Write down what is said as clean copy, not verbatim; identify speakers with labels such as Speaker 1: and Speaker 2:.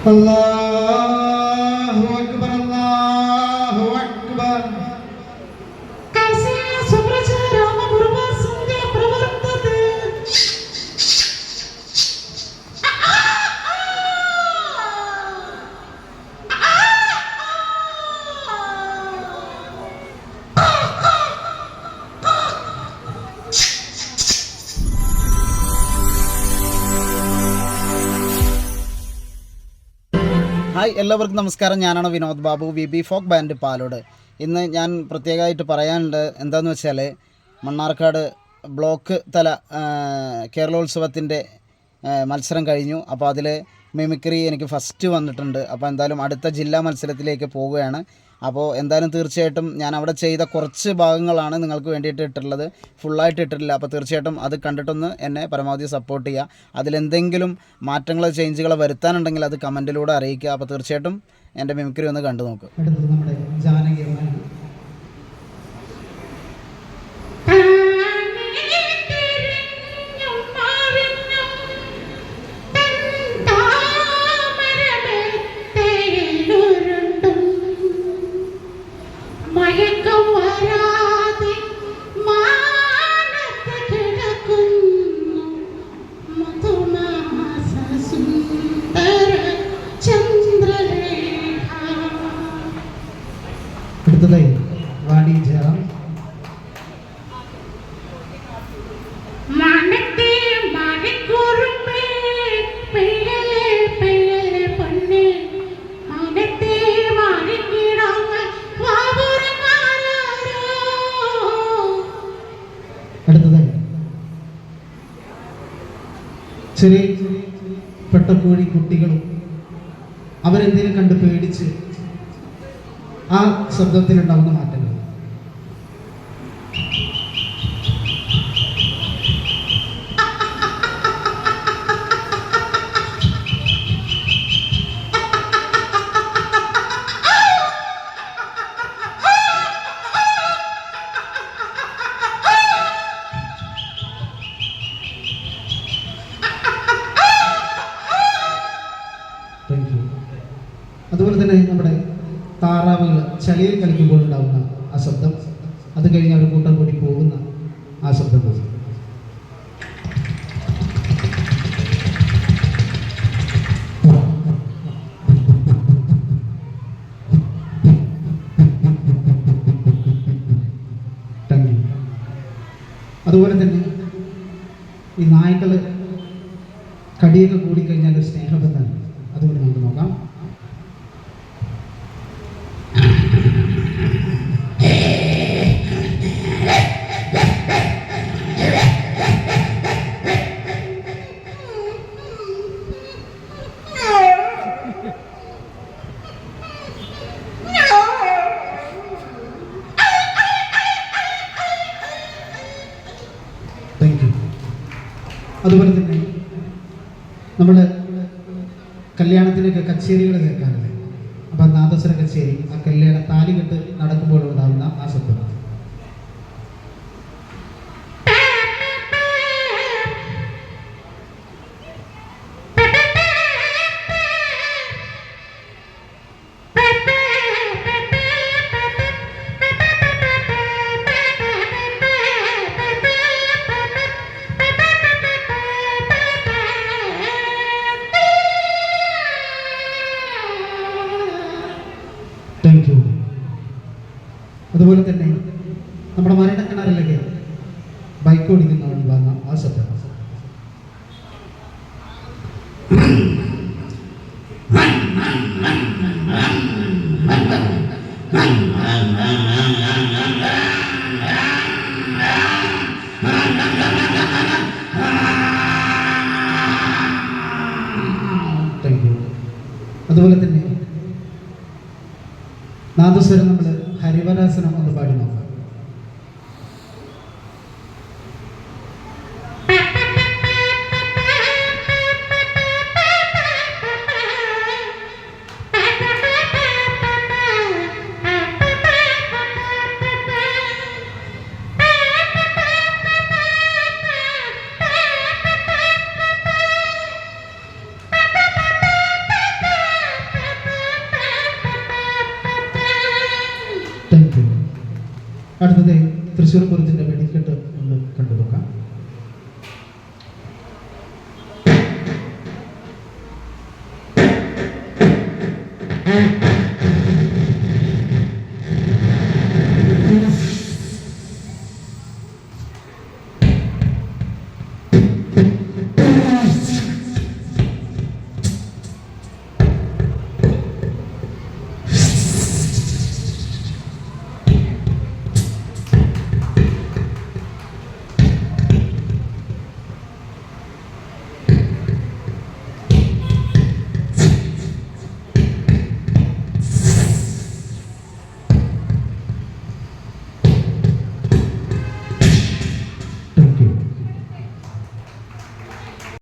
Speaker 1: അല്ലാഹു അക്ബർ അല്ലാഹു അക്ബർ.
Speaker 2: ഹായ്, എല്ലാവർക്കും നമസ്കാരം. ഞാനാണ് Vinod Babu, VB folk band Palode. ഇന്ന് ഞാൻ പ്രത്യേകമായിട്ട് പറയാനുണ്ട്. എന്താണെന്ന് വെച്ചാൽ മണ്ണാർക്കാട് ബ്ലോക്ക് തല കേരളോത്സവത്തിൻ്റെ മത്സരം കഴിഞ്ഞു. അപ്പോൾ അതിൽ മിമിക്രി എനിക്ക് ഫസ്റ്റ് വന്നിട്ടുണ്ട്. അപ്പോൾ എന്തായാലും അടുത്ത ജില്ലാ മത്സരത്തിലേക്ക് പോവുകയാണ്. അപ്പോൾ എന്തായാലും തീർച്ചയായിട്ടും ഞാൻ അവിടെ ചെയ്ത കുറച്ച് ഭാഗങ്ങളാണ് നിങ്ങൾക്ക് വേണ്ടിയിട്ട് ഇട്ടിട്ടുള്ളത്, ഫുള്ളായിട്ട് ഇട്ടിട്ടില്ല. അപ്പോൾ തീർച്ചയായിട്ടും അത് കണ്ടിട്ടൊന്ന് എന്നെ പരമാവധി സപ്പോർട്ട് ചെയ്യുക. അതിലെന്തെങ്കിലും മാറ്റങ്ങൾ ചേഞ്ചുകൾ വരുത്താനുണ്ടെങ്കിൽ അത് കമൻറ്റിലൂടെ അറിയിക്കുക. അപ്പോൾ തീർച്ചയായിട്ടും എൻ്റെ മിമിക്രി ഒന്ന് കണ്ടു നോക്കുക.
Speaker 1: നമ്മുടെ ജാനകി അടുത്തതായി വാണി ജയറാം. അടുത്തതായി ചെറിയ പെട്ടക്കോഴി കുട്ടികളും അവരെന്തെങ്കിലും കണ്ട് പേടിച്ച് ആ ശബ്ദത്തിലുണ്ടാവുന്ന മാറ്റങ്ങൾ. അതുപോലെ തന്നെ നമ്മുടെ താറാവുകൾ ചളിയിൽ കളിക്കുമ്പോൾ ഉണ്ടാകുന്ന ആ ശബ്ദം, അത് കഴിഞ്ഞ് അവർ കൂട്ടം കൂടി പോകുന്ന ആ ശബ്ദം. അതുപോലെ തന്നെ ഈ നായ്ക്കൾ കടിയൊക്കെ കൂടിക്കഴിഞ്ഞാൽ ഒരു സ്നേഹബന്ധമാണ്. അതുകൊണ്ട് നമുക്ക് നോക്കാം. അതുപോലെ തന്നെ നമ്മൾ കല്യാണത്തിനൊക്കെ കച്ചേരികൾ കേൾക്കാറില്ലേ? അപ്പം നാദസ്വര കച്ചേരി, ആ കല്യാണ താലികെട്ട് നടക്കുമ്പോൾ ഉണ്ടാകുന്ന ആ ശബ്ദം. അതുപോലെ തന്നെ നമ്മുടെ മരണക്കിണറിലൊക്കെ ബൈക്ക് ഓടിക്കുന്നവൻ വന്ന ആ ശബ്ദം. അതുപോലെ തന്നെ നാദസ്വരം നമ്മൾ ഹരിവരാസനം ഒന്ന് പാടി നോക്കാം. അടുത്തത് തൃശ്ശൂർ പൂരത്തിൻ്റെ വെടിക്കെട്ട് ഒന്ന് കണ്ടു നോക്കാം.
Speaker 3: Mm-hmm.